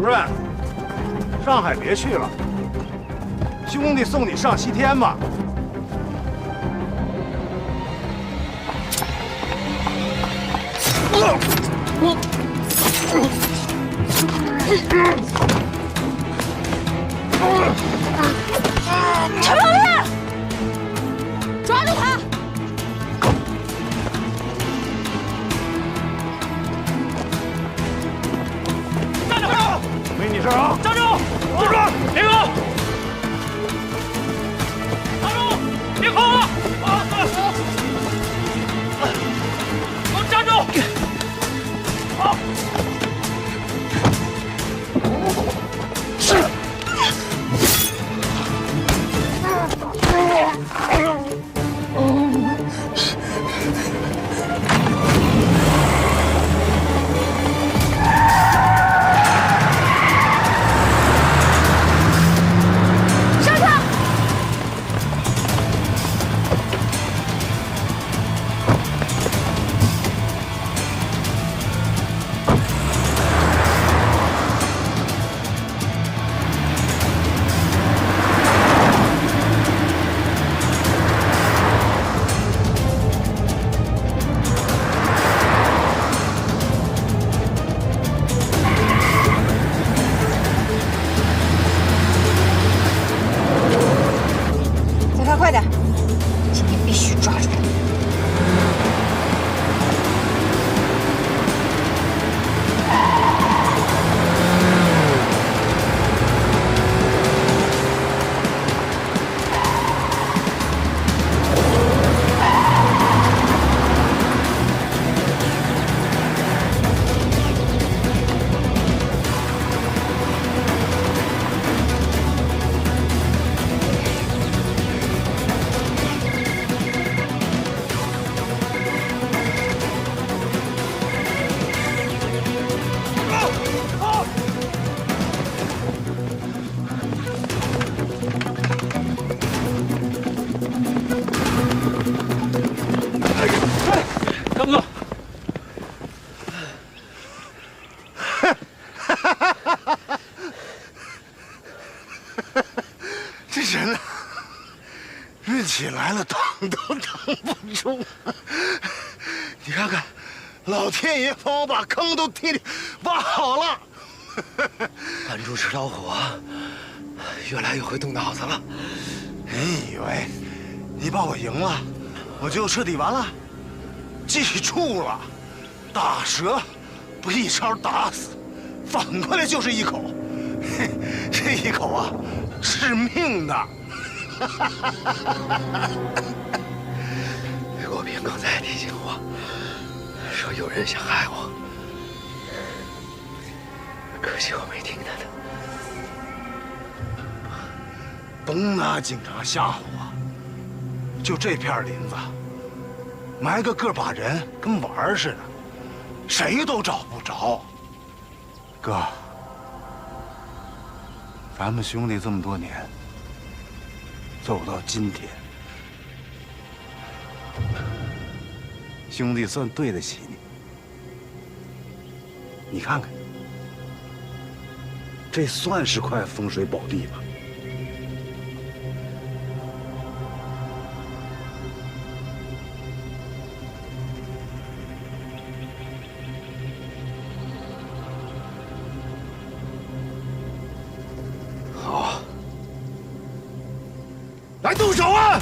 主任，上海别去了，兄弟送你上西天吧。陈老爷，抓住他！站住！没你事啊！站住！站住！别跑！站住！别跑啊！给我站住！好。快点！今天必须抓住他！大哥，这人啊，运气来了，挡都挡不住。你看看，老天爷帮我把坑都替你挖好了。扮猪吃老虎，越来越会动脑子了。你以为你把我赢了，我就彻底完了？记住了，打蛇不一招打死，反过来就是一口。这一口啊，致命的。郭平刚才提醒我，说有人想害我，可惜我没听他的。甭拿警察吓唬我，就这片林子，埋个把人跟玩儿似的，谁都找不着。哥，咱们兄弟这么多年走到今天，兄弟算对得起你。你看看，这算是块风水宝地吧？来动手啊！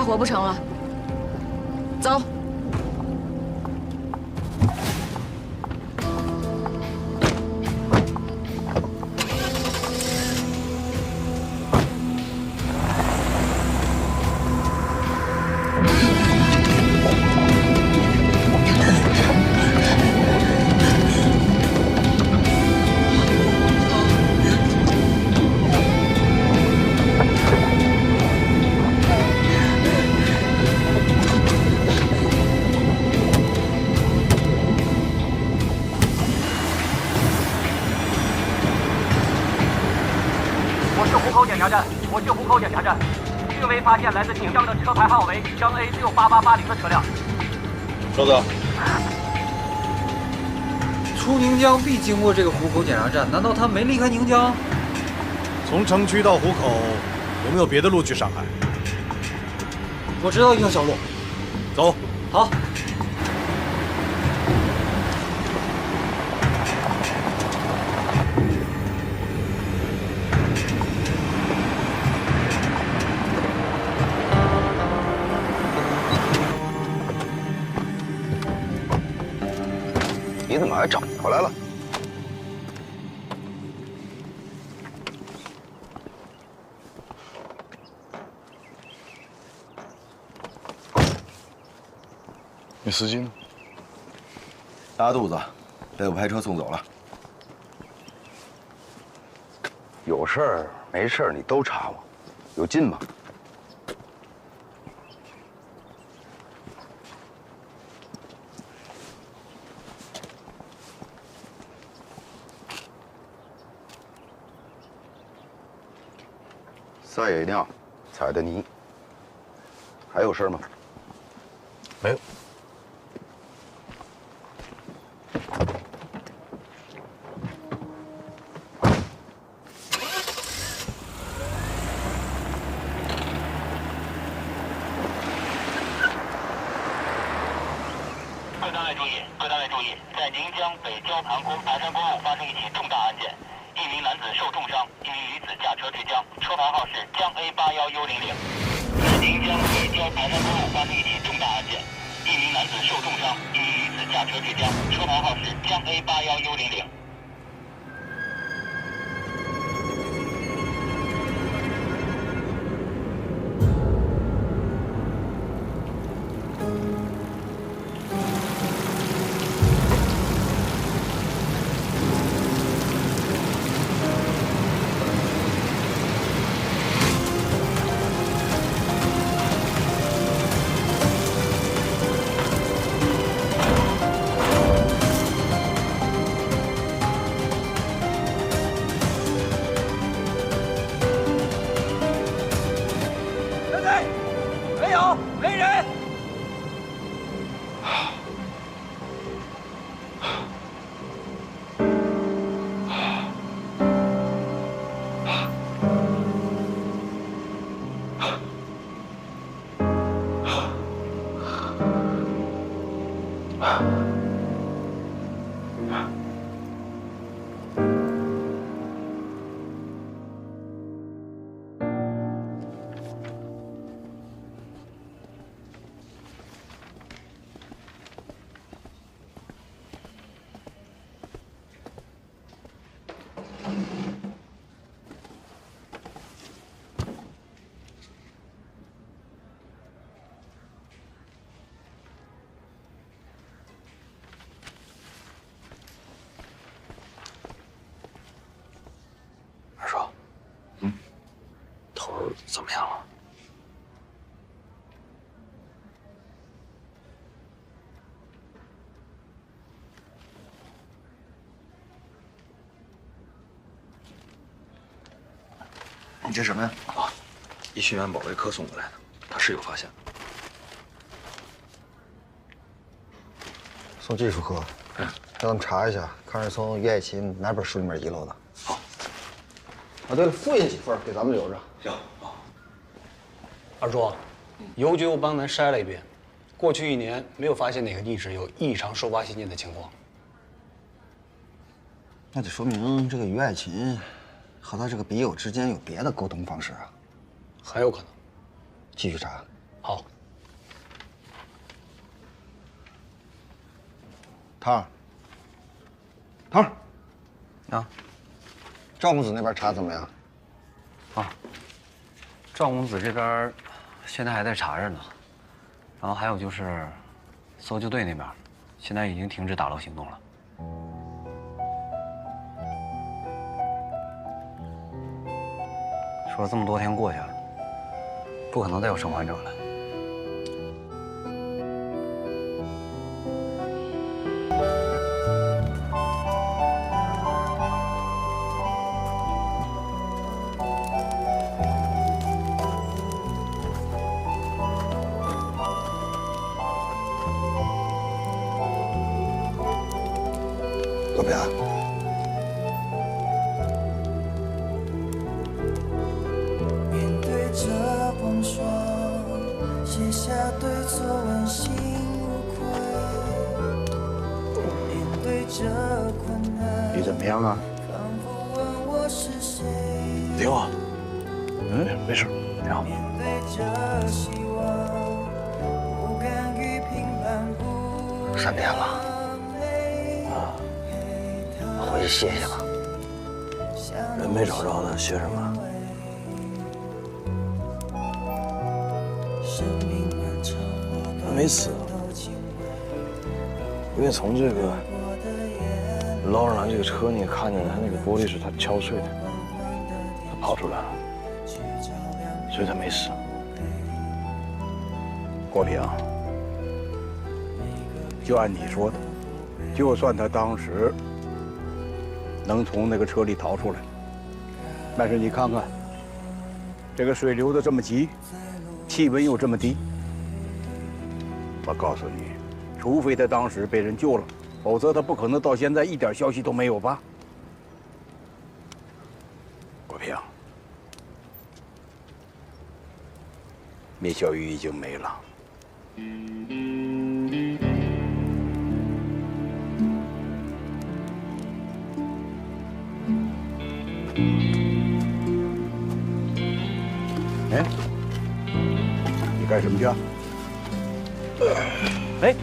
活不成了，走。查站，国际户口检查站，并未发现来自锦江的车牌号为江 A68880的车辆。收到。出宁江必经过这个湖口检查站，难道他没离开宁江？从城区到湖口，有没有别的路去上海？我知道一条小路。走。好。你怎么还找回来了？你司机呢？拉肚子，被我派车送走了。有事儿没事儿你都查我，有劲吗？撒野尿，踩的泥。还有事吗？没有。各单位注意，各单位注意，在宁江北焦塘公盘山公路发生一起重大案件，一名男子受重伤，一名女子驾车坠江，车牌号是江 A81100。在宁江北焦盘山公路发生一起重大案件，一名男子受重伤，一名女子驾车坠江，车牌号是江 A81100。怎么样了？你这什么呀？啊，医学院保卫科送过来的，他是有发现。送技术科，让他们查一下，看是从岳爱琴哪本书里面遗漏的。好。啊，对了，复印几份给咱们留着。行。二叔，邮局我帮咱筛了一遍，过去1年没有发现哪个地址有异常收发信件的情况。那就说明这个于爱琴和他这个笔友之间有别的沟通方式啊。很有可能。继续查。好。汤儿，啊，赵公子那边查怎么样？啊，赵公子这边现在还在查着呢。然后还有就是搜救队那边，现在已经停止打捞行动了。说了这么多天过去了，不可能再有生还者了。国平，面对着风霜，写下对错问心无愧。面对着困难，你怎么样啊？仿佛问我是谁。挺好。没事，挺好。面对着希望，不甘于平凡不3天了，回去歇歇吧。人没找着呢，歇什么？他没死，因为从这个捞上来这个车，你也看见他那个玻璃是他敲碎的，他跑出来了，所以他没死。国平，就按你说的，就算他当时能从那个车里逃出来，但是你看看，这个水流得这么急，气温又这么低，我告诉你，除非他当时被人救了，否则他不可能到现在一点消息都没有吧？国平，聂小雨已经没了。哎，你干什么去啊？哎，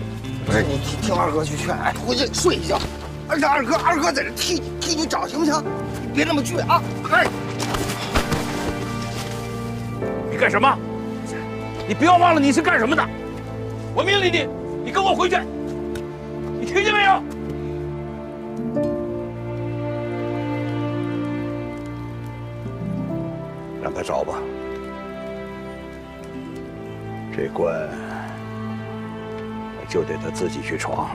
不是你听二哥去劝，哎，回去睡一觉。而且二哥在这替你找，行不行？你别那么倔啊！哎，你干什么？你不要忘了你是干什么的！我命令你，你跟我回去，你听见没有？让他找吧，这关就得他自己去闯。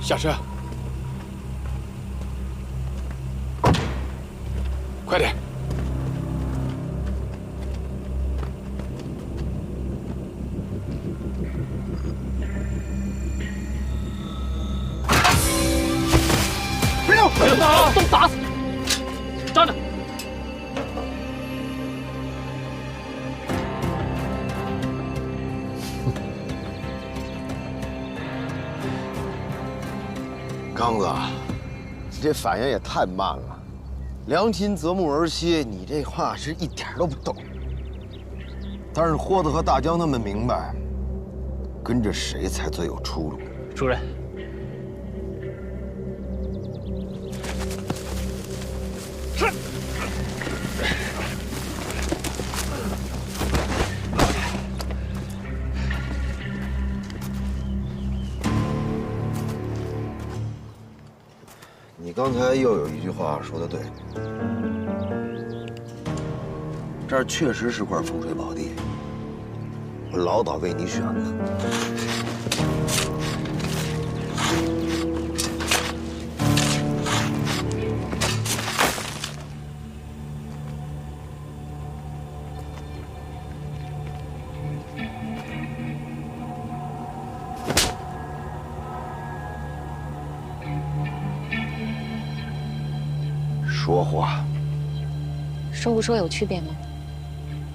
下车，快点！别动！别动啊！动打死！站着！刚子，你这反应也太慢了。良禽择木而栖，你这话是一点都不懂。但是豁子和大江他们明白，跟着谁才最有出路。主任，是。你刚才又有一句话说的对，这儿确实是块风水宝地，我老早为你选的。说话，说不说有区别吗？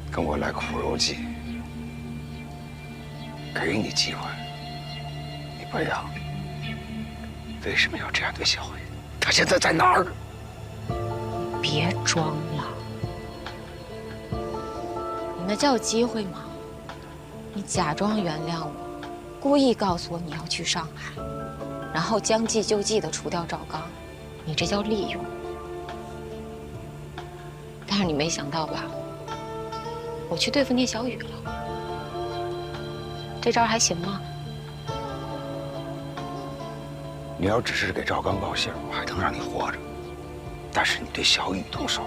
跟我来苦肉计，给你机会，你不让，为什么要这样对小雨？他现在在哪儿？别装了，那叫机会吗？你假装原谅我，故意告诉我你要去上海，然后将计就计地除掉赵刚，你这叫利用。但是你没想到吧？我去对付聂小雨了，这招还行吗？你要只是给赵刚报信，我还能让你活着。但是你对小雨动手，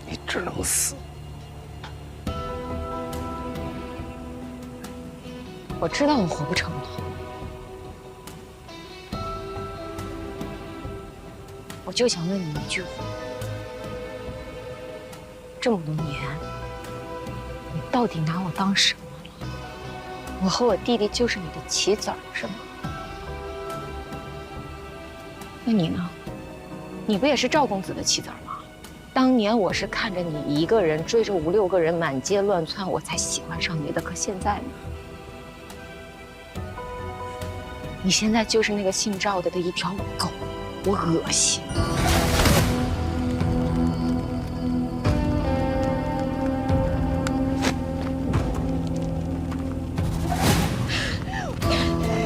你只能死。我知道我活不成了，我就想问你一句话：这么多年，你到底拿我当什么了？我和我弟弟就是你的棋子儿，是吗？那你呢？你不也是赵公子的棋子儿吗？当年我是看着你一个人追着5、6个人满街乱窜，我才喜欢上你的。可现在呢？你现在就是那个姓赵的一条狗，我恶心。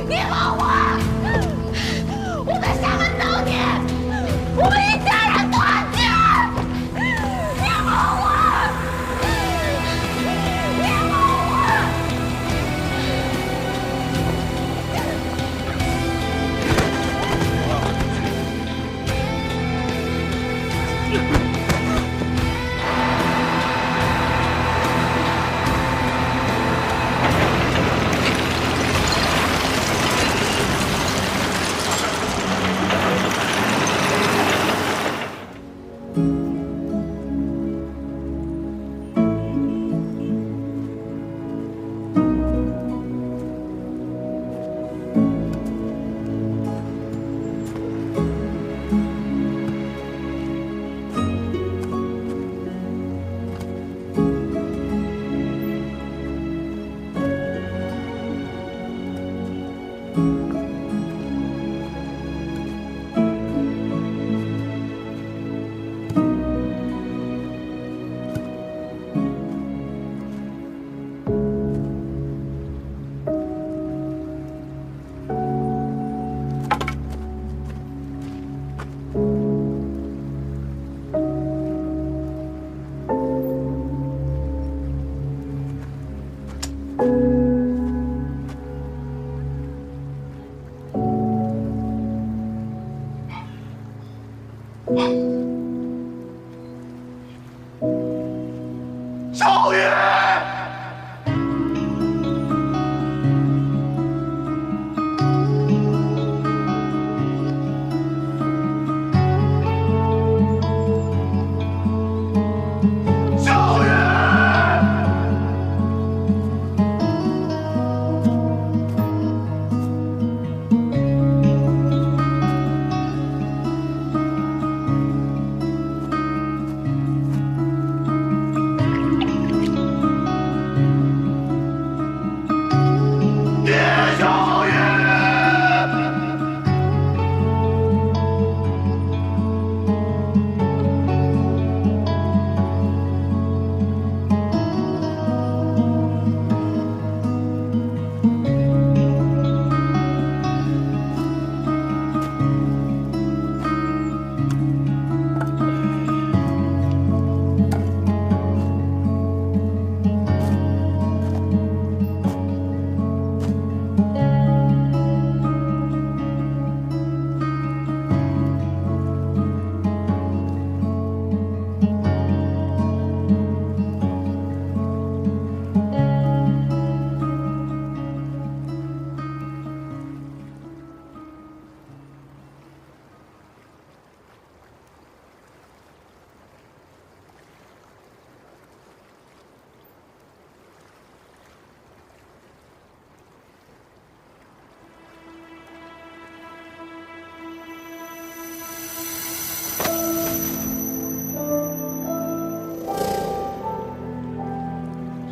你放我！我在厦门等你，我们一家人团聚！你放我！你放我！小雨！小雨！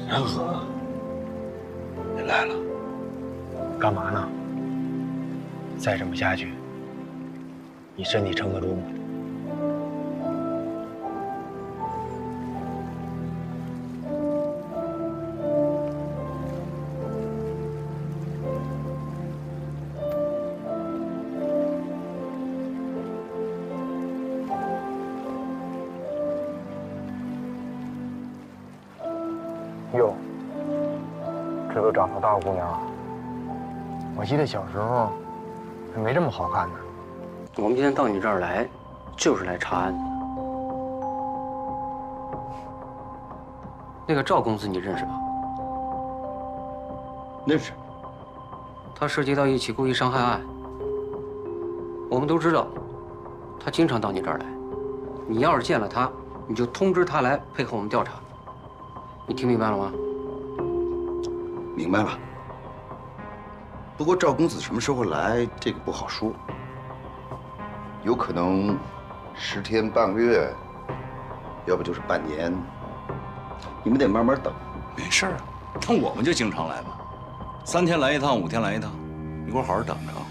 然和，你来了，干嘛呢？再这么下去，你身体撑得住吗？长头大姑娘，我记得小时候还没这么好看呢。我们今天到你这儿来，就是来查案的。那个赵公子你认识吧？认识。他涉及到一起故意伤害案，我们都知道，他经常到你这儿来。你要是见了他，你就通知他来配合我们调查。你听明白了吗？明白了。不过赵公子什么时候来，这个不好说。有可能10天半个月，要不就是半年。你们得慢慢等。没事啊，那我们就经常来吧，3天来一趟，5天来一趟，你给我好好等着啊。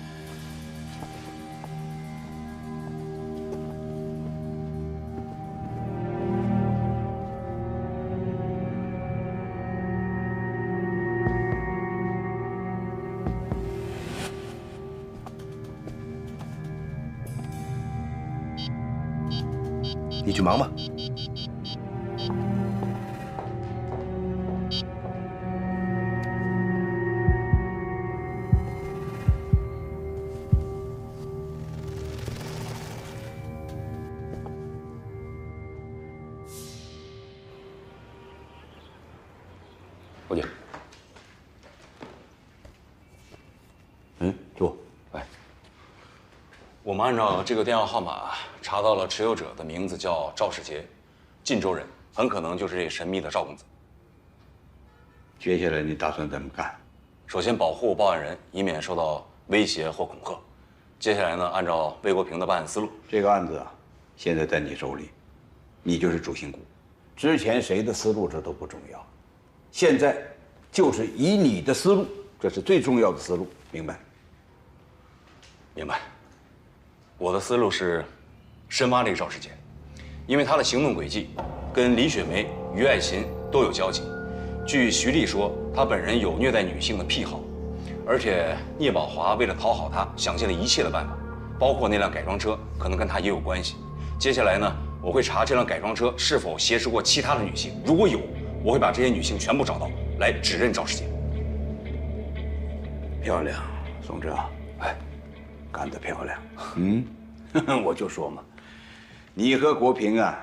你去忙吧。伙计，坐。哎，我们按照这个电话号码查到了持有者的名字叫赵世杰，晋州人，很可能就是这神秘的赵公子。接下来你打算怎么干？首先保护报案人，以免受到威胁或恐吓。接下来呢，按照魏国平的办案思路，这个案子啊，现在在你手里，你就是主心骨。之前谁的思路这都不重要，现在就是以你的思路，这是最重要的思路，明白？明白。我的思路是深挖这个赵世杰，因为他的行动轨迹跟李雪梅、于爱琴都有交集。据徐丽说，他本人有虐待女性的癖好，而且聂宝华为了讨好他，想尽了一切的办法，包括那辆改装车，可能跟他也有关系。接下来呢，我会查这辆改装车是否挟持过其他的女性，如果有，我会把这些女性全部找到，来指认赵世杰。漂亮，宋哲，哎，干得漂亮。我就说嘛，你和国平啊，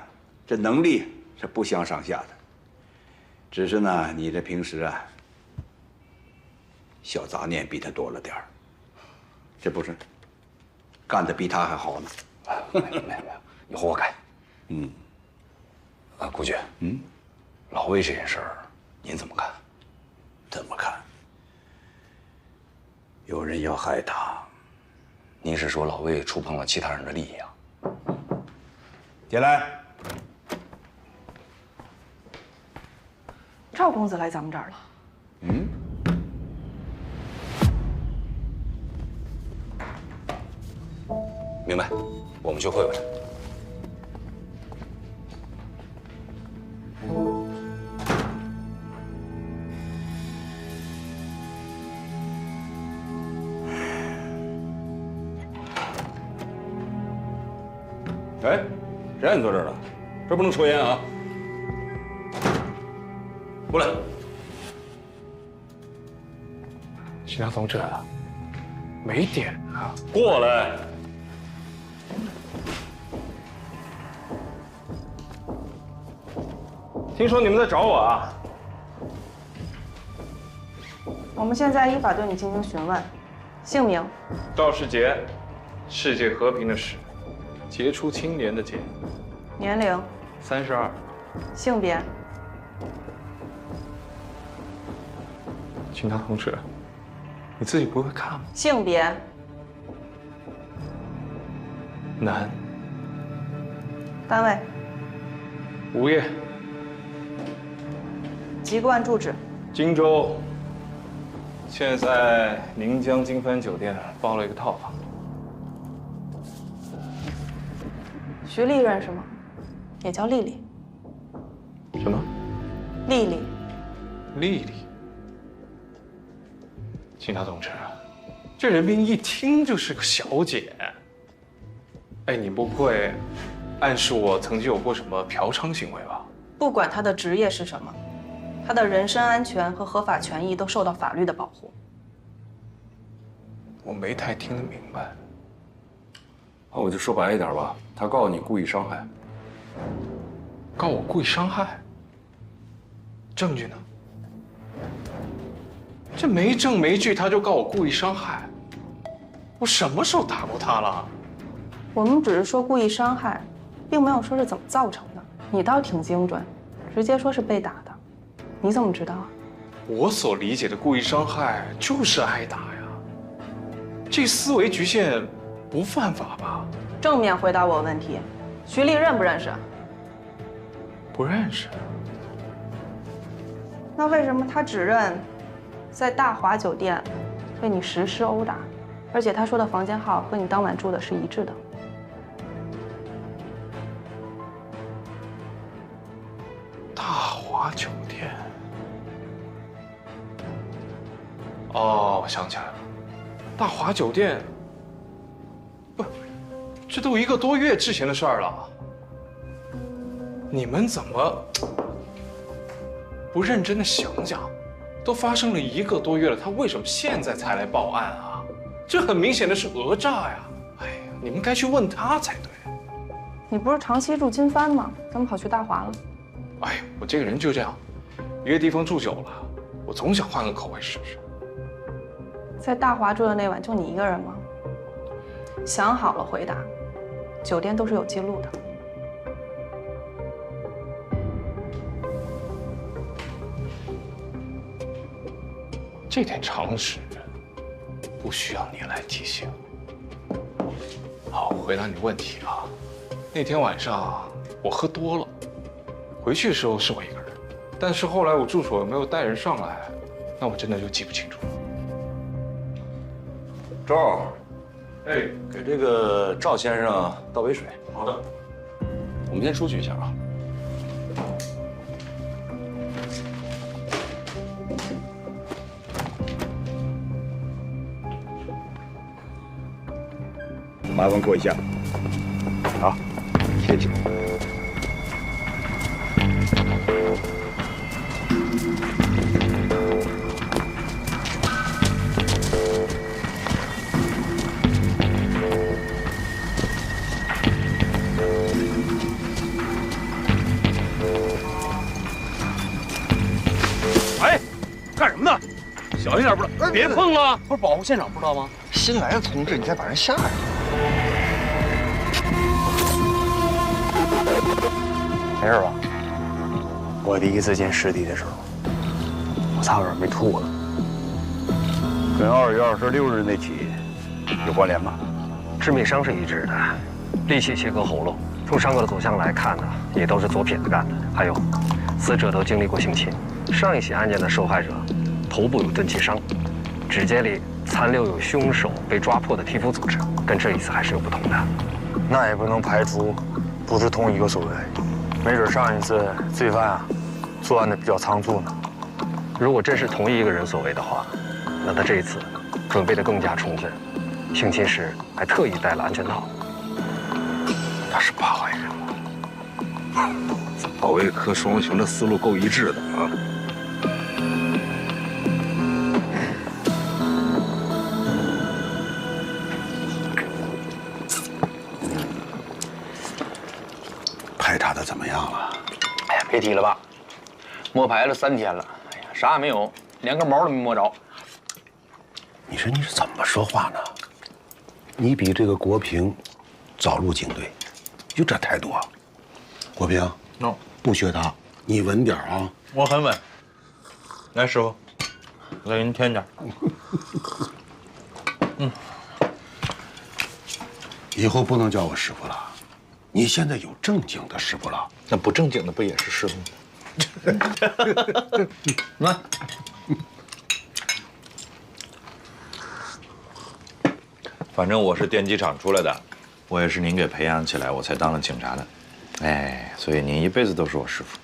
这能力是不相上下的。只是呢，你这平时啊，小杂念比他多了点儿，这不是干得比他还好呢。没有，以后我改。顾局，老魏这件事儿，您怎么看？怎么看？有人要害他。您是说老魏触碰了其他人的利益啊？进来。赵公子来咱们这儿了。明白，我们去会会他。哎，谁让你坐这儿了？这不能抽烟啊！过来。其他同志，没点啊！过来。听说你们在找我啊？我们现在依法对你进行询问，姓名：赵世杰，世界和平的世，杰出青年的杰。年龄：32。性别：其他同志，你自己不会看吗？性别：男。单位：无业。籍贯住址：荆州。现在在宁江金帆酒店包了一个套房。徐丽认识吗？也叫丽丽。什么？丽丽。丽丽。警察同志，这人名一听就是个小姐。哎，你不会暗示我曾经有过什么嫖娼行为吧？不管她的职业是什么，他的人身安全和合法权益都受到法律的保护。我没太听得明白。那我就说白一点吧，他告你故意伤害。告我故意伤害？证据呢？这没证没据，他就告我故意伤害。我什么时候打过他了？我们只是说故意伤害，并没有说是怎么造成的。你倒挺精准，直接说是被打的。你怎么知道啊？我所理解的故意伤害就是挨打呀，这思维局限不犯法吧？正面回答我问题，徐丽认不认识？不认识。那为什么他只认在大华酒店被你实施殴打，而且他说的房间号和你当晚住的是一致的？大华酒店。哦，我想起来了，大华酒店，不，这都1个多月之前的事儿了。你们怎么不认真的想想？都发生了1个多月了，他为什么现在才来报案啊？这很明显的是讹诈呀！哎呀，你们该去问他才对。你不是长期住金帆吗？怎么跑去大华了？哎，我这个人就这样，一个地方住久了，我总想换个口味试试。在大华住的那晚就你一个人吗？想好了回答，酒店都是有记录的。这点常识不需要你来提醒。好，回答你问题啊。那天晚上我喝多了，回去的时候是我一个人，但是后来我住所有没有带人上来，那我真的就记不清楚了。赵，哎，给这个赵先生倒杯水。好的。我们先出去一下啊。麻烦过一下。好，谢谢。哎，干什么呢？小心点，不是？别碰了！不是保护现场，不知道吗？新来的同志，你再把人吓着。没事吧？我第一次见尸体的时候，我差点没吐了。跟2月26日那起有关联吗？致命伤是一致的，利器切割喉咙。从伤口的走向来看呢，也都是左撇子干的。还有，死者都经历过性侵。上一起案件的受害者头部有钝器伤，指尖里残留有凶手被抓破的皮肤组织，跟这一次还是有不同的。那也不能排除不是同一个所为，没准上一次罪犯啊作案的比较仓促呢。如果真是同一个人所为的话，那他这一次准备的更加充分，性侵时还特意戴了安全套。他是八坏人吗？保卫科双雄的思路够一致的啊。排查的怎么样了？哎呀，别提了吧，摸排了3天了，哎呀，啥也没有，连根毛都没摸着。你说你是怎么说话呢？你比这个国平早入警队，就这态度啊？国平，不学他，你稳点啊！我很稳。来，师傅，我再给您添点。以后不能叫我师傅了，你现在有正经的师傅了。那不正经的不也是师傅吗？来。反正我是电机厂出来的，我也是您给培养起来，我才当了警察的。哎，所以您一辈子都是我师傅。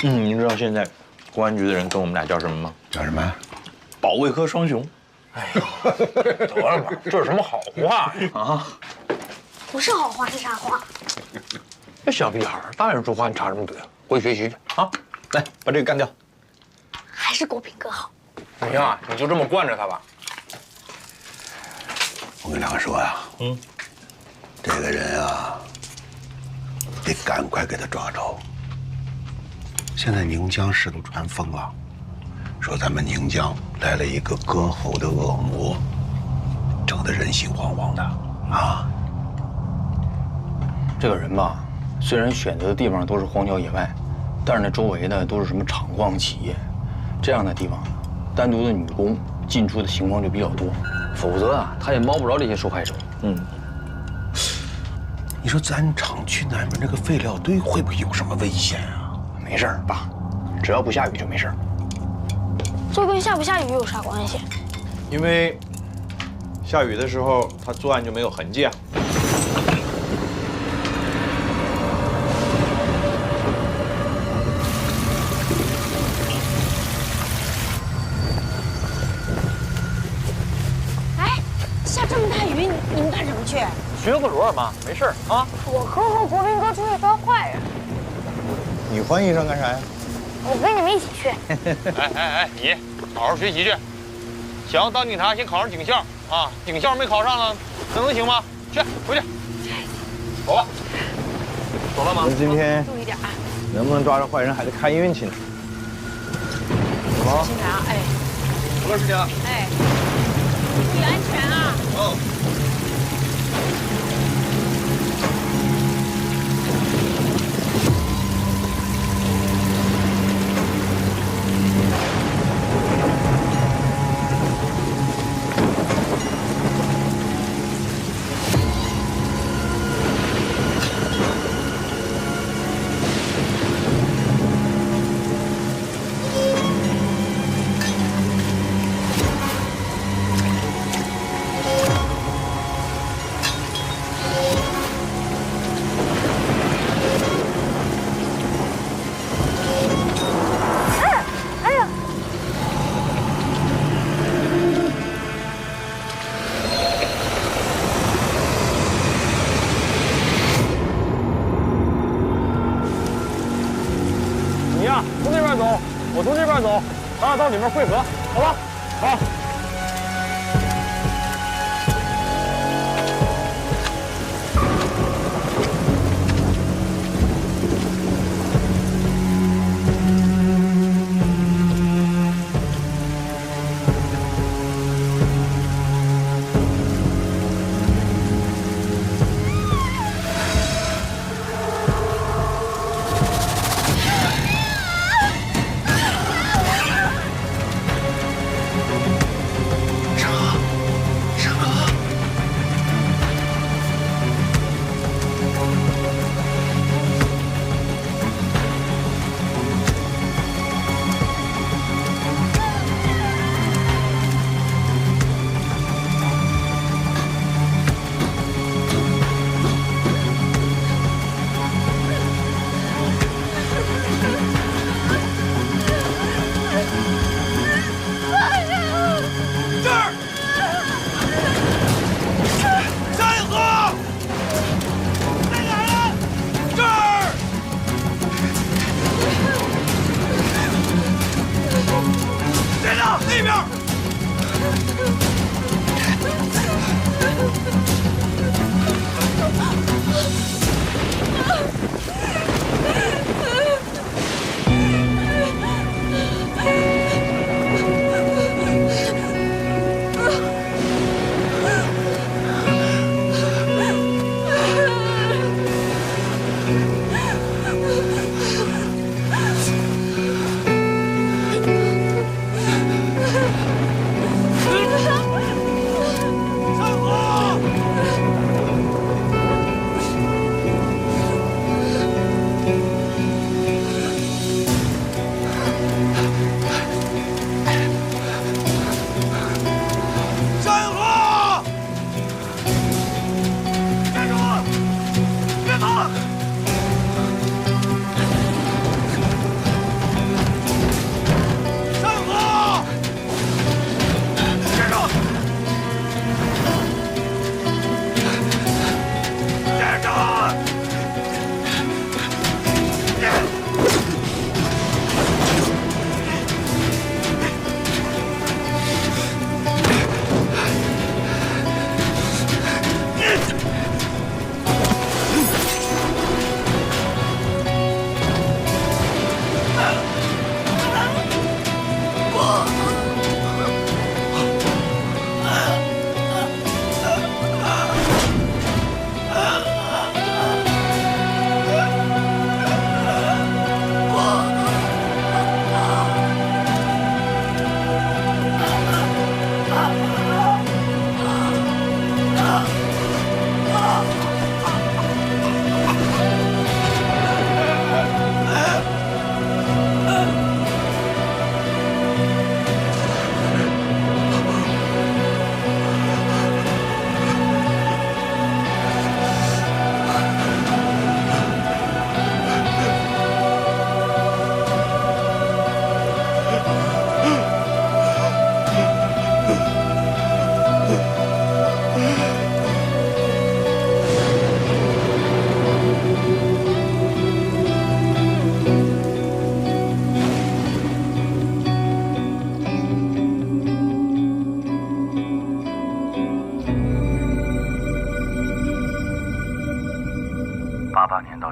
您知道现在公安局的人跟我们俩叫什么吗？叫什么？保卫科双雄。哎呦，得了吧，这是什么好话呀？啊，不是好话是啥话？这小屁孩，大人说话你插什么嘴？回学习去啊！来把这个干掉。还是狗品哥好。哎呀，你就这么惯着他吧。我跟两个说呀，这个人啊，得赶快给他抓着。现在宁江市都传疯了，说咱们宁江来了一个割喉的恶魔，整得人心惶惶的啊。这个人吧，虽然选择的地方都是荒郊野外，但是那周围呢都是什么厂矿企业，这样的地方，单独的女工进出的情况就比较多，否则啊，他也摸不着这些受害者。你说咱厂区南边这个废料堆会不会有什么危险啊？没事儿，爸，只要不下雨就没事儿。这跟下不下雨有啥关系？因为下雨的时候，他作案就没有痕迹啊。哎，下这么大雨，你们干什么去？巡个逻嘛，没事啊。我可和国民哥出去抓坏人。你换衣裳干啥呀？我跟你们一起去。哎，你好好学习去，想要当警察，先考上警校啊！警校没考上呢，那能行吗？去，回去。走吧。走了吗？今天注意点啊！能不能抓着坏人还得看运气呢。怎么？警察，哎，什么事情啊？哎，注意安全啊！哦。你呀，从那边走，我从这边走，咱俩到里面汇合，好吧？好。那边。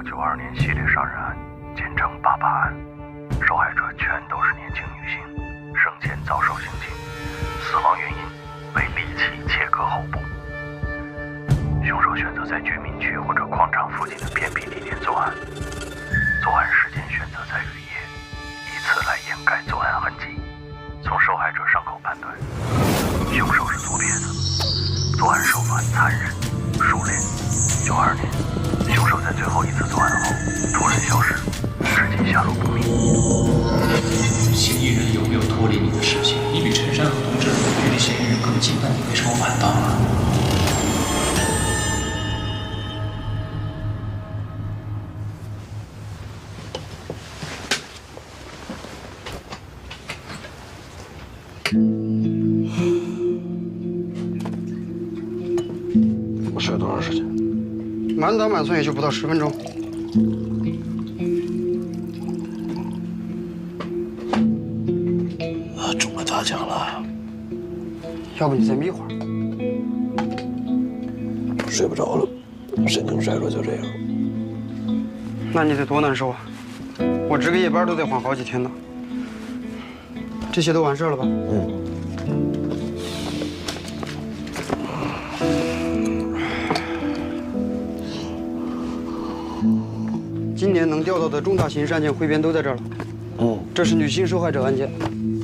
92年系列杀人案，简称88案，受害者全都是年轻女性，生前遭受性侵，死亡原因为利器切割后部。凶手选择在居民区或者矿场附近的偏僻地点作案，作案时间选择在雨夜，以此来掩盖作案痕迹。从受害者伤口判断，凶手是左撇子，作案手段残忍熟练。92年，凶手在最后一次作案后突然消失，至今下落不明。嫌疑人有没有脱离你的视线？你比陈山和童志距离嫌疑人更近，但你为什么晚到了？我睡了多长时间？满打满算也就不到10分钟。中了大奖了。要不你再眯会儿？睡不着了，神经衰弱就这样。那你得多难受啊！我值个夜班都得缓好几天呢。这些都完事了吧？今年能调到的重大刑事案件汇编都在这儿了。这是女性受害者案件，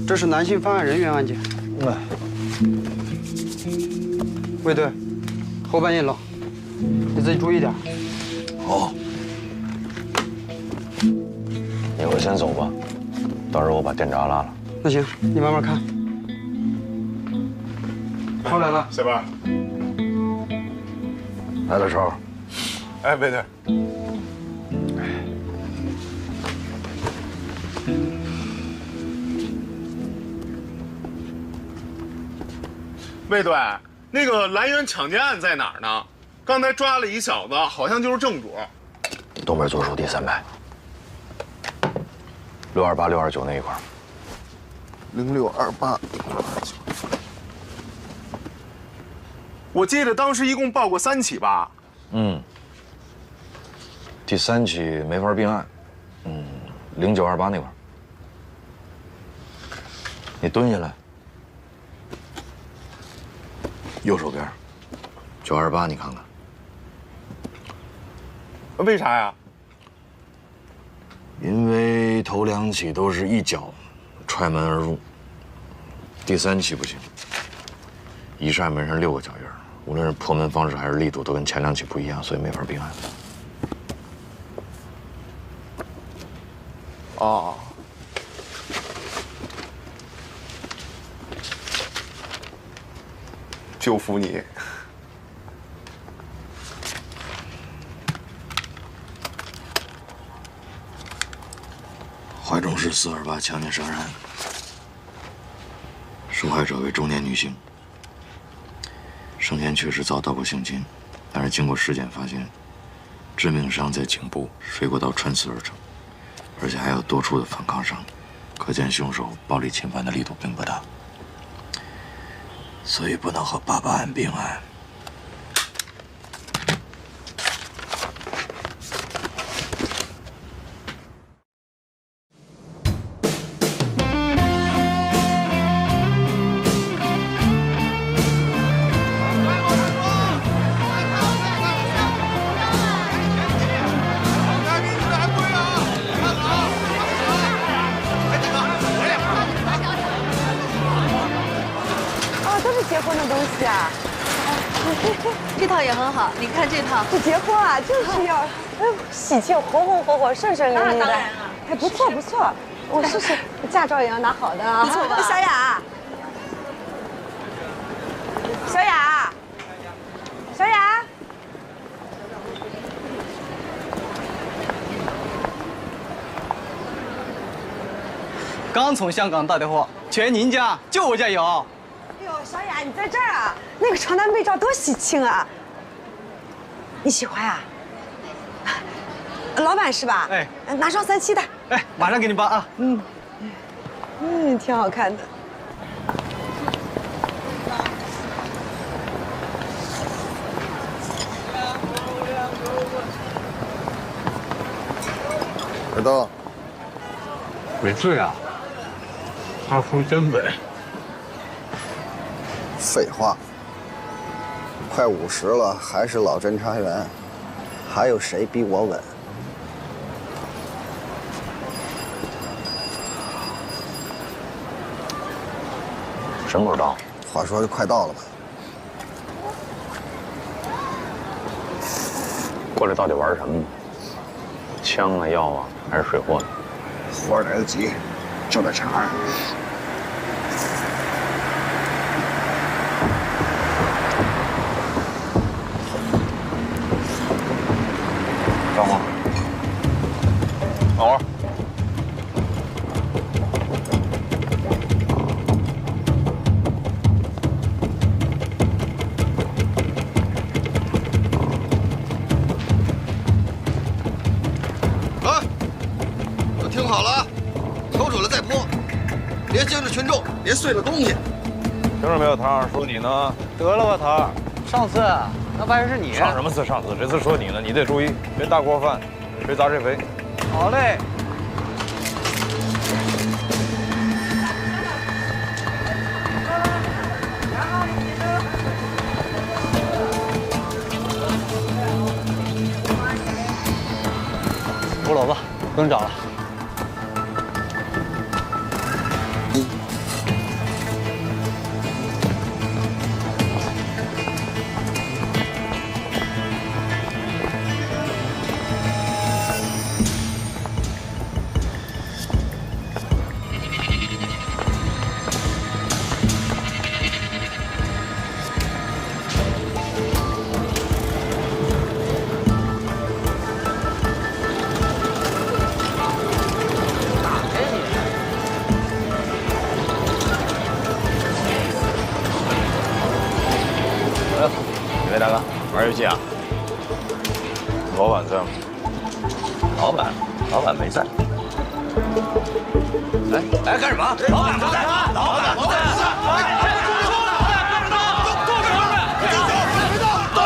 这是男性犯案人员案件。卫队，后半夜冷，你自己注意点。好。你会先走吧，到时候我把电闸拉了。那行，你慢慢看。超来了，小班。来了，超。哎，卫队。卫队，那个兰园抢劫案在哪儿呢？刚才抓了一小子，好像就是正主。东边左手第3排，628、629那一块。0628。我记得当时一共报过3起吧？第3起没法并案。0928那块。你蹲下来。右手边，928，你看看。为啥呀？因为头2起都是一脚踹门而入，第3起不行，一扇门上6个脚印，无论是破门方式还是力度，都跟前2起不一样，所以没法并案。哦。就服你。怀中市428强奸杀人案，受害者为中年女性，生前确实遭到过性侵，但是经过尸检发现，致命伤在颈部，水果刀穿刺而成，而且还有多处的反抗伤，可见凶手暴力侵犯的力度并不大。所以不能和88案并案。结婚的东西啊，这套也很好，你看这套。这结婚啊，就是要，喜庆，红红火火，顺顺利利的。当然了，哎，不错不错，我试试，驾照也要拿好的啊。不错吧？小雅，小雅，小雅，刚从香港打的货，全您家，就我家有。哎呦，小雅，你在这儿啊？那个床单被罩多喜庆啊！你喜欢啊？老板是吧？哎，拿双37的。哎，马上给你扒啊。挺好看的。灯。没醉啊？二叔真稳。废话，快50了还是老侦查员，还有谁比我稳？什么时候到？话说就快到了吧？过来到底玩什么呢？枪啊、药啊，还是水货呢？活来得及，就在场上。等会儿，等会儿。都听好了啊，瞅准了再泼，别惊着群众，别碎了东西。听着没有，唐儿，说你呢？得了吧，唐儿，上次那玩意儿是你。上什么次？上次，这次说你呢，你得注意，别大锅饭，谁砸谁肥。好嘞。吴老子，不用找了。几位大哥，玩游戏啊？老板在吗？老板没在。哎，干什么？老板不在，老板不在。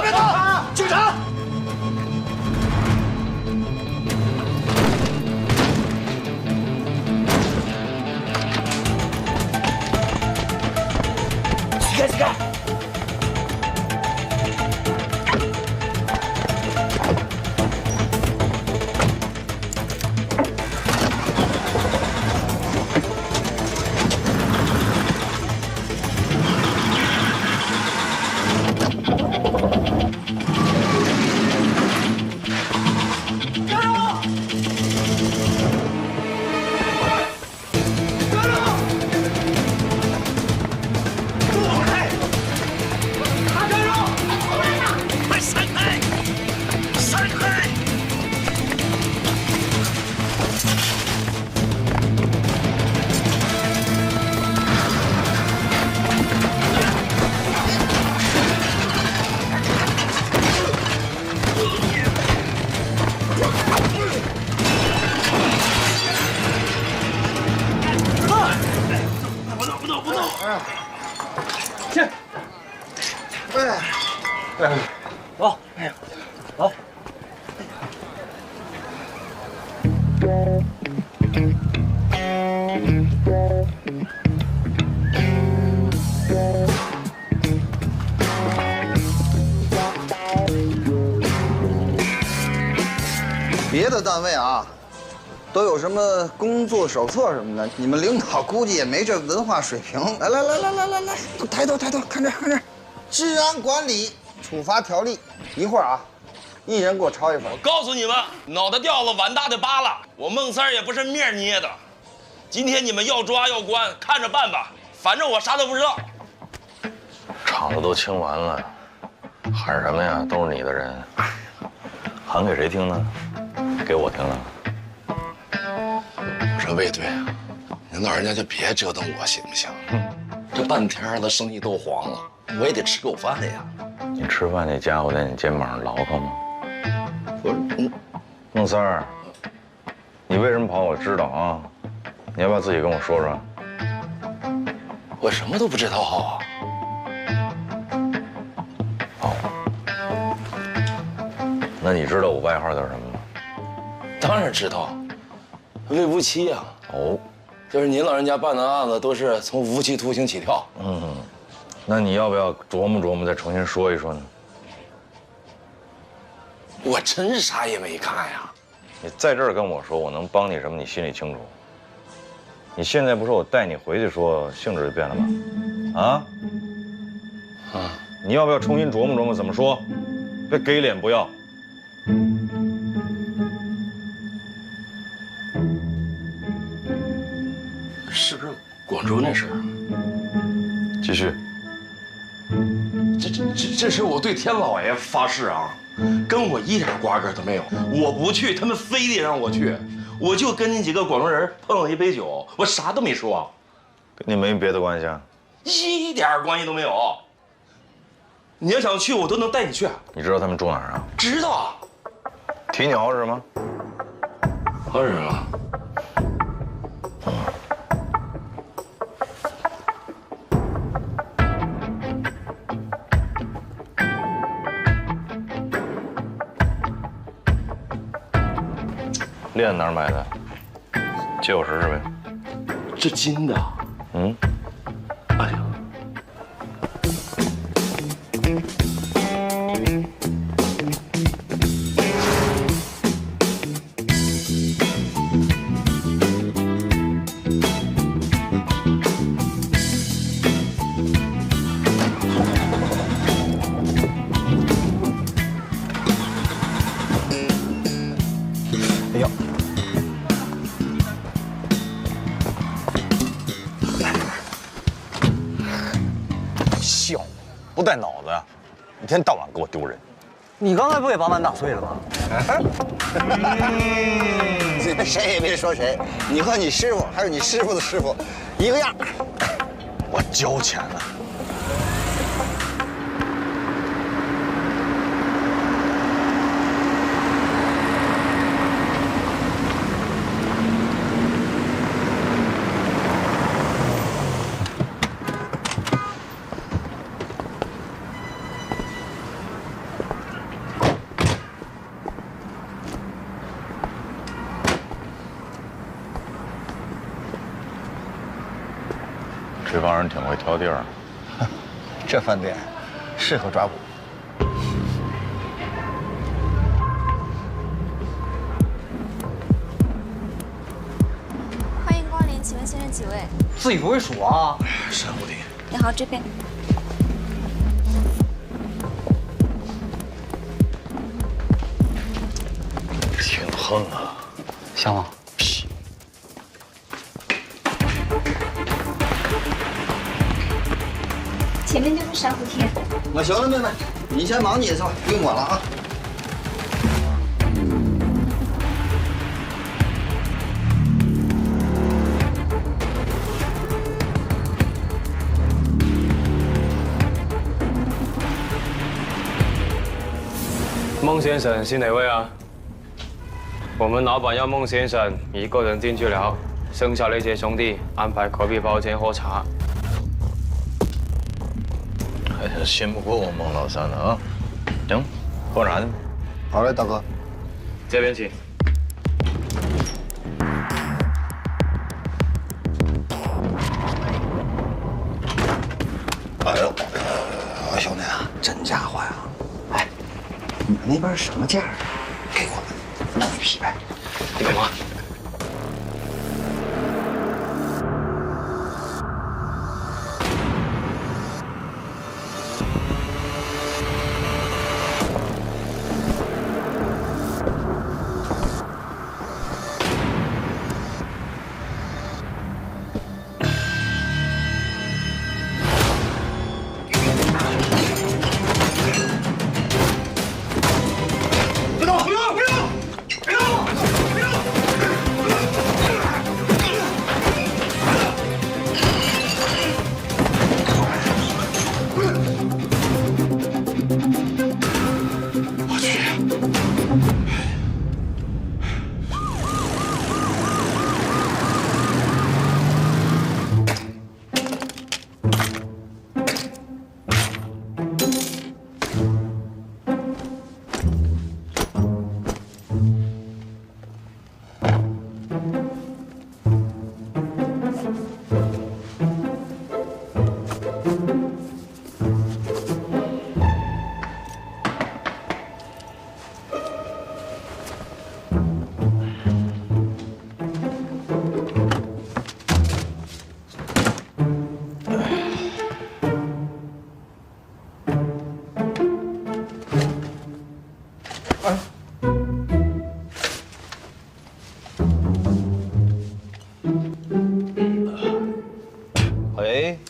别动！警察！起开！走，走。别的单位啊，都有什么工作手册什么的，你们领导估计也没这文化水平。来，抬头，看这儿，治安管理处罚条例，一会儿啊，一人给我抄一份。我告诉你们，脑袋掉了，碗大的扒拉。我孟三儿也不是面捏的，今天你们要抓要关，看着办吧，反正我啥都不知道。场子都清完了，喊什么呀？都是你的人，喊给谁听呢？给我听了。我说魏队啊，您老人家就别折腾我行不行？这半天了，生意都黄了，我也得吃口饭呀。你吃饭那家伙在你肩膀上牢靠吗？不是，孟三儿，你为什么跑？我知道啊，你要不要自己跟我说说？我什么都不知道啊。那你知道我外号叫什么吗？当然知道，魏无期呀。哦，就是您老人家办的案子都是从无期徒刑起跳。那你要不要琢磨琢磨，再重新说一说呢？我真啥也没干呀。你在这儿跟我说，我能帮你什么？你心里清楚。你现在不说，我带你回去说，性质就变了吗？你要不要重新琢磨琢磨怎么说？别给脸不要。是不是广州那事儿？继续。这是我对天老爷发誓啊，跟我一点瓜葛都没有。我不去，他们非得让我去，我就跟你几个广州人碰了一杯酒，我啥都没说。跟你没别的关系啊？一点关系都没有。你要想去，我都能带你去。你知道他们住哪儿啊？知道。提你好使吗？好使啊。链哪儿买的？借我试试呗。这金的。哎呀。不带脑子呀！一天到晚给我丢人。你刚才不也把碗打碎了吗？谁也别说谁，你和你师傅还有你师傅的师傅一个样。我交钱了。这帮人挺会挑地儿，这饭店适合抓捕。欢迎光临，请问先生几位？自己不会数啊？山无敌。你好，这边。挺横啊，香吗？前面就是珊瑚天。我兄弟们，你先忙你的去吧，不用管了啊。孟先生是哪位啊？我们老板要孟先生一个人进去了，剩下那些兄弟安排隔壁包间喝茶。还是信不过我孟老三的啊！行，喝茶去。好嘞，大哥。这边请。哎呦，兄弟啊，真家伙呀！哎，你们那边什么价？给我们弄一匹呗。你干嘛？别动！别动！别动！别动！别动！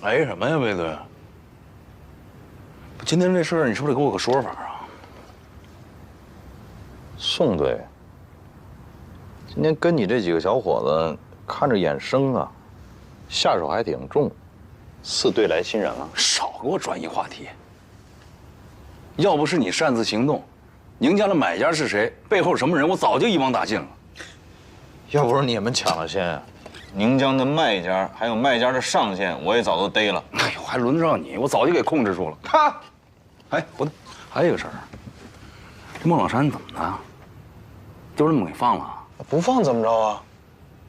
哎什么呀，贝队？今天这事儿，你是不是得给我个说法啊？宋队，今天跟你这几个小伙子看着眼生啊，下手还挺重。4队来新人了，少给我转移话题。要不是你擅自行动，宁家的买家是谁，背后什么人，我早就一网打尽了。要不是你们抢了先，宁江的卖家还有卖家的上线，我也早都逮了。哎呦，还轮得上你？我早就给控制住了。看，哎，不对，还有一个事儿，这孟老山怎么的？就这么给放了？不放怎么着啊？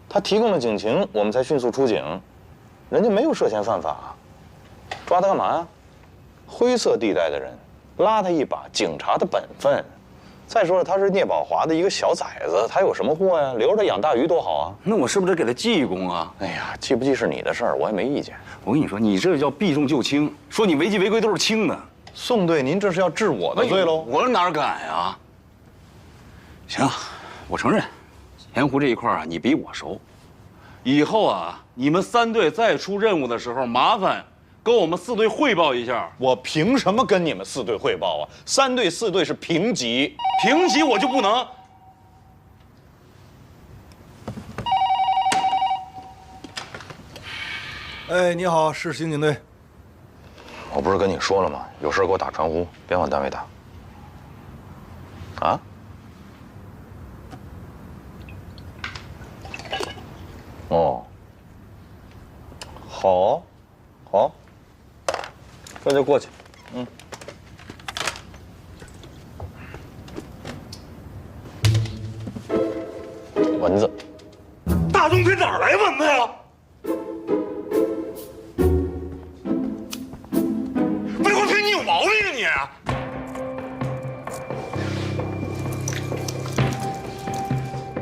他提供了警情，我们才迅速出警，人家没有涉嫌犯法，抓他干嘛呀？灰色地带的人，拉他一把，警察的本分。再说了，他是聂宝华的一个小崽子，他有什么祸呀？留着养大鱼多好啊！那我是不是得给他记一功啊？哎呀，记不记是你的事儿，我也没意见。我跟你说，你这叫避重就轻，说你违纪违规都是轻的。宋队，您这是要治我的罪喽？我哪敢呀？行，我承认，盐湖这一块啊，你比我熟。以后啊，你们3队再出任务的时候，麻烦跟我们4队汇报一下。我凭什么跟你们4队汇报啊？3队、4队是平级，平级我就不能。哎，你好，是刑警队。我不是跟你说了吗？有事给我打传呼，别往单位打。啊？哦。好，好，这就过去。嗯。蚊子。大冬天哪儿来蚊子呀？魏国平，你有毛病啊你！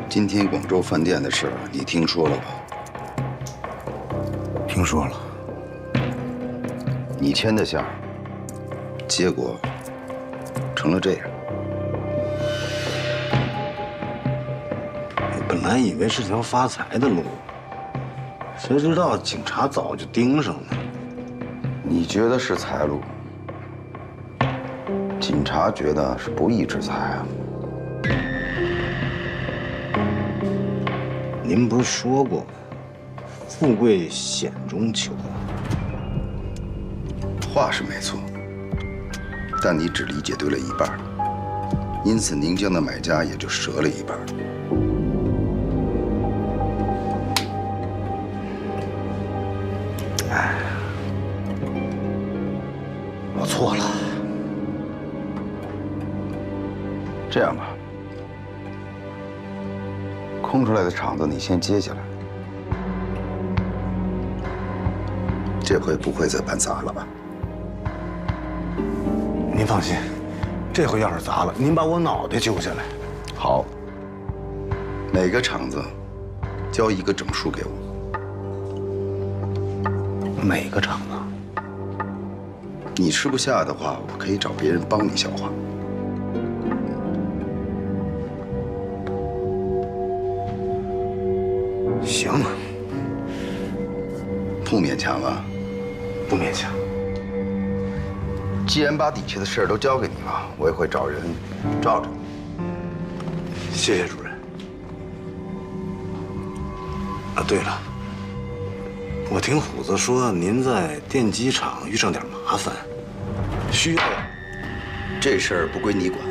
今天广州饭店的事你听说了吧？听说了。你签的下，结果成了这样。我本来以为是条发财的路，谁知道警察早就盯上了。你觉得是财路，警察觉得是不义之财啊。您不是说过，富贵险中求？话是没错，但你只理解对了一半，因此宁江的买家也就折了一半。哎，我错了。这样吧，空出来的场子你先接下来，这回不会再办砸了吧？您放心，这回要是砸了，您把我脑袋揪下来。好，每个场子交一个整数给我。每个场子，你吃不下的话，我可以找别人帮你消化。行，不勉强了。不勉强。既然把底下的事儿都交给你了，我也会找人罩着你。谢谢主任。啊，对了，我听虎子说您在电机厂遇上点麻烦，需要。这事儿不归你管，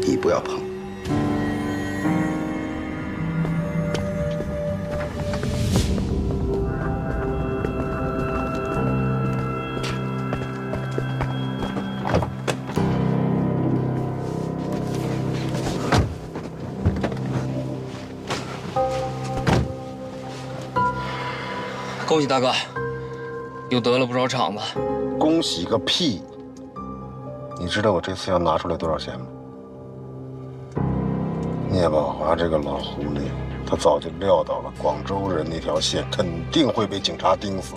你不要碰。恭喜大哥，又得了不少场子。恭喜个屁！你知道我这次要拿出来多少钱吗？聂宝华这个老狐狸，他早就料到了广州人那条线肯定会被警察盯死，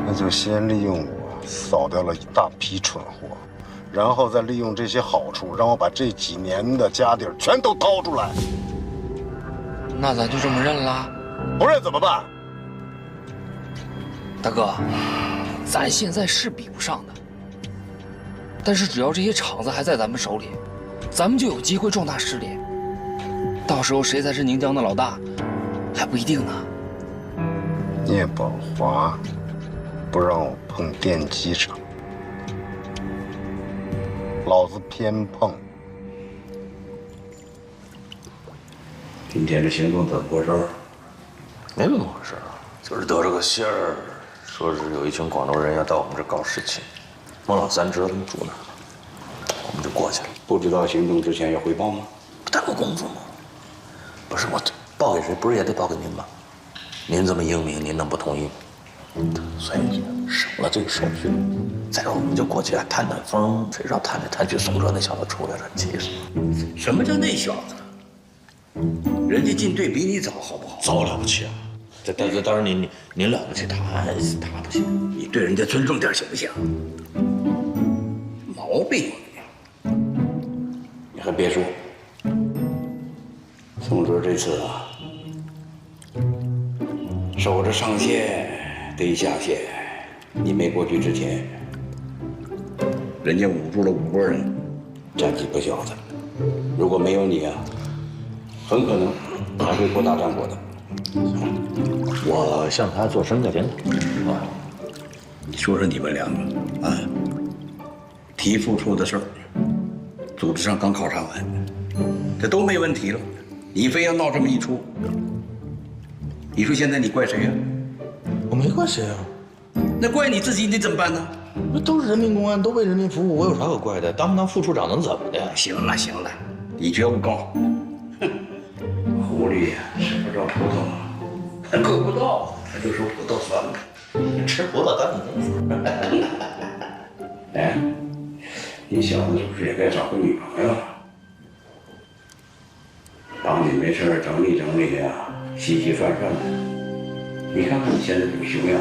那就先利用我扫掉了一大批蠢货，然后再利用这些好处，让我把这几年的家底儿全都掏出来。那咱就这么认了？不认怎么办？大哥，咱现在是比不上的，但是只要这些厂子还在咱们手里，咱们就有机会壮大势力。到时候谁才是宁江的老大，还不一定呢。聂宝华不让我碰电机厂，老子偏碰。今天这行动怎么回事？没怎么回事，就是得了个信儿，说是有一群广东人要到我们这搞事情。孟老三知道他们住哪儿，我们就过去了。不知道行动之前要汇报吗？不耽误工作吗？不是我报给谁，不是也得报给您吗？您这么英明，您能不同意吗？所以省了这个手续。再有，我们就过去探探风，谁知道探来探去，宋哲那小子出来了，气死！什么叫那小子？人家进队比你早，好不好？早了不起啊！这当然您了不起，他不行。你对人家尊重点行不行？毛病！你还别说，宋哲这次啊，守着上线得下线。你没过去之前，人家捂住了5拨人，战绩不小的。如果没有你啊，很可能还会扩大战果的。我向他做声教检讨。啊，你说说你们两个啊，提付出的事儿，组织上刚考察完，这都没问题了，你非要闹这么一出，你说现在你怪谁呀？我没怪谁啊。那怪你自己，你怎么办呢？那都是人民公安，都为人民服务，我有啥可怪的？当不当副处长能怎么的？行了行了，你觉悟高。哼，狐狸呀，吃不着葡萄，够不到，他就说葡萄酸了。吃葡萄当你功夫。哎，你小子是不是也该找个女朋友了？帮你没事整理整理呀，洗洗涮涮的。你看看你现在这个熊样。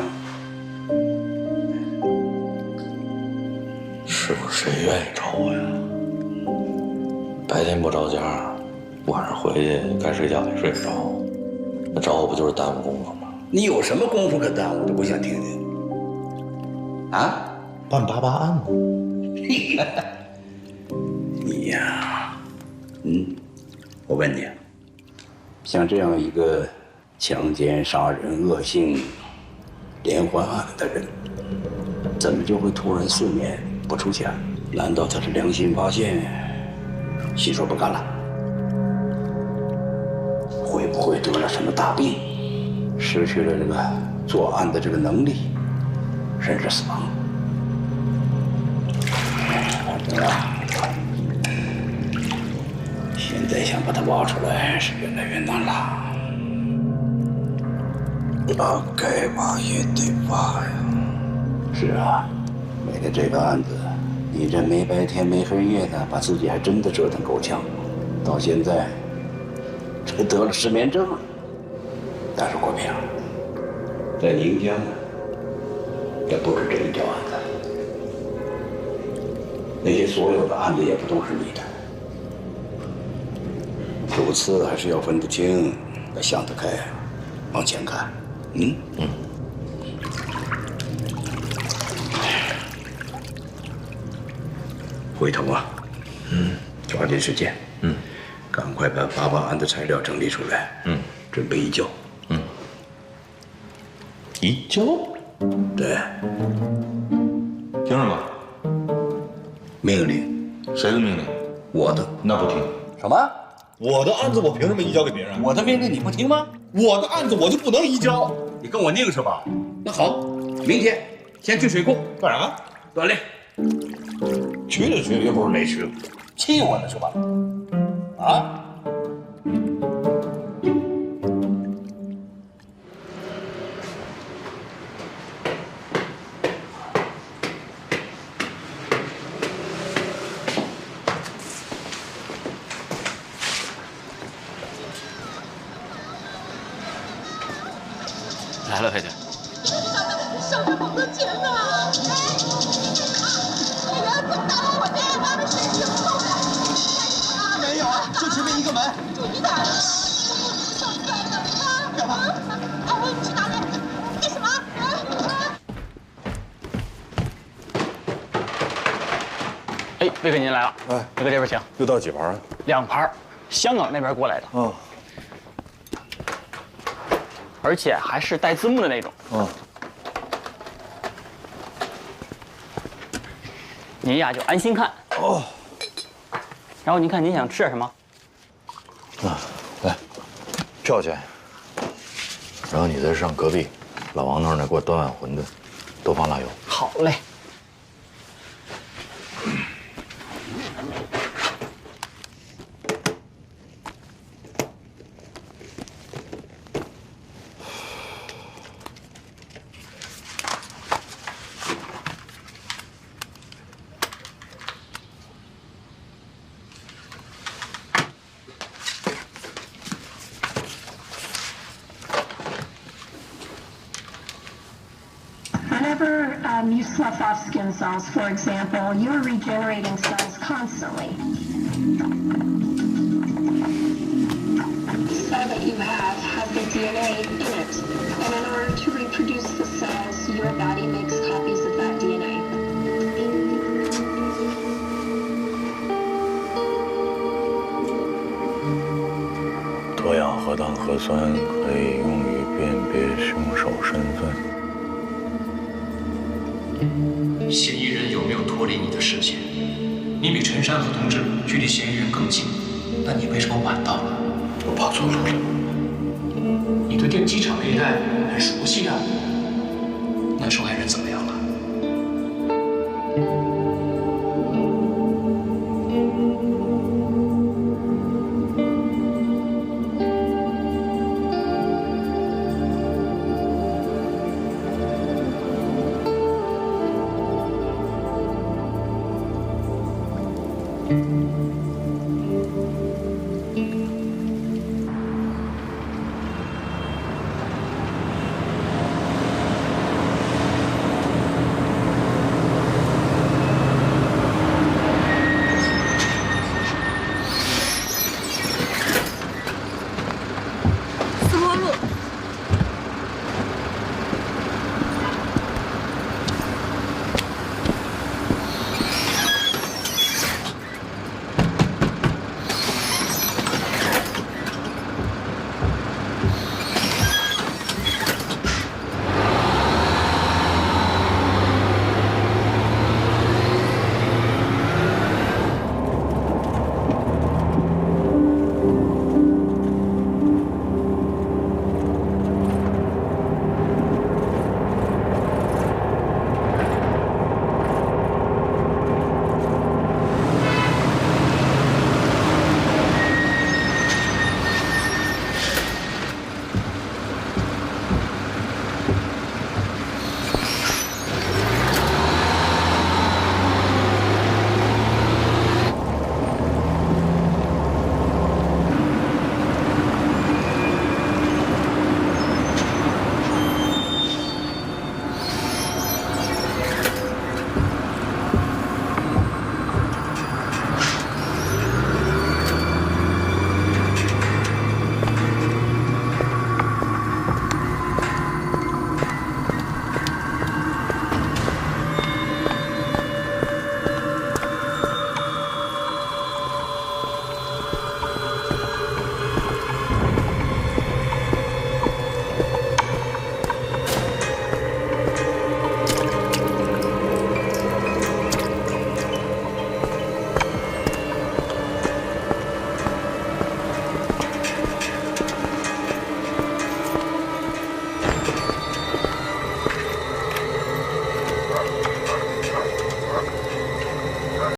师傅，谁愿意找我呀？白天不着家，晚上回去该睡觉也睡不着，那找我不就是耽误功夫吗？你有什么功夫可耽误的？我想听听。啊，办88案子。你呀，我问你，像这样一个强奸、杀人、恶性连环案的人，怎么就会突然4年不出现？难道他是良心发现，心说不干了？会不会得了什么大病，失去了这个作案的这个能力，甚至死亡？现在想把他挖出来是越来越难了。那该挖也得挖呀。是啊，为了这个案子，你这没白天没黑夜的，把自己还真的折腾够呛。到现在，这得了失眠症了。但是国平，在宁江，也不是这一条案子。那些所有的案子也不都是你的，主次还是要分得清，要想得开，往前看。回头啊，抓紧时间，赶快把88案的材料整理出来，准备移交。移交？对。凭什么？命令。谁的命令？我的。那不听。什么？我的案子我凭什么移交给别人？我的命令你不听吗？我的案子我就不能移交？你跟我拧是吧？那好，明天先去水库干啥？锻炼。去了去了，又不是没去。气我呢是吧？啊？来了，佩姐。上面好多钱呢！哎呀，怎么打我的？知道。干嘛？你去哪里？干什么？哎，魏哥您来了。哎，魏哥这边请。又到几盘啊？2盘，香港那边过来的。哦。而且还是带字幕的那种。哦。您呀就安心看。哦。然后您看您想吃点什么？啊，来，票钱。然后你再上隔壁老王那儿呢，给我端碗馄饨，多放辣油。好嘞。Whenever you slough off skin cells, for example, you're regenerating cells constantly. The cell that you have has the DNA in it, and in order to reproduce the cells, your body makes copies of that DNA. 多氧核糖核酸可以用于辨别凶手身份。 嫌疑人有没有脱离你的视线？你比陈山和同志距离嫌疑人更近，那你为什么晚到了？我跑错路了。你对电机厂那一带很熟悉啊。那受害人怎么样了？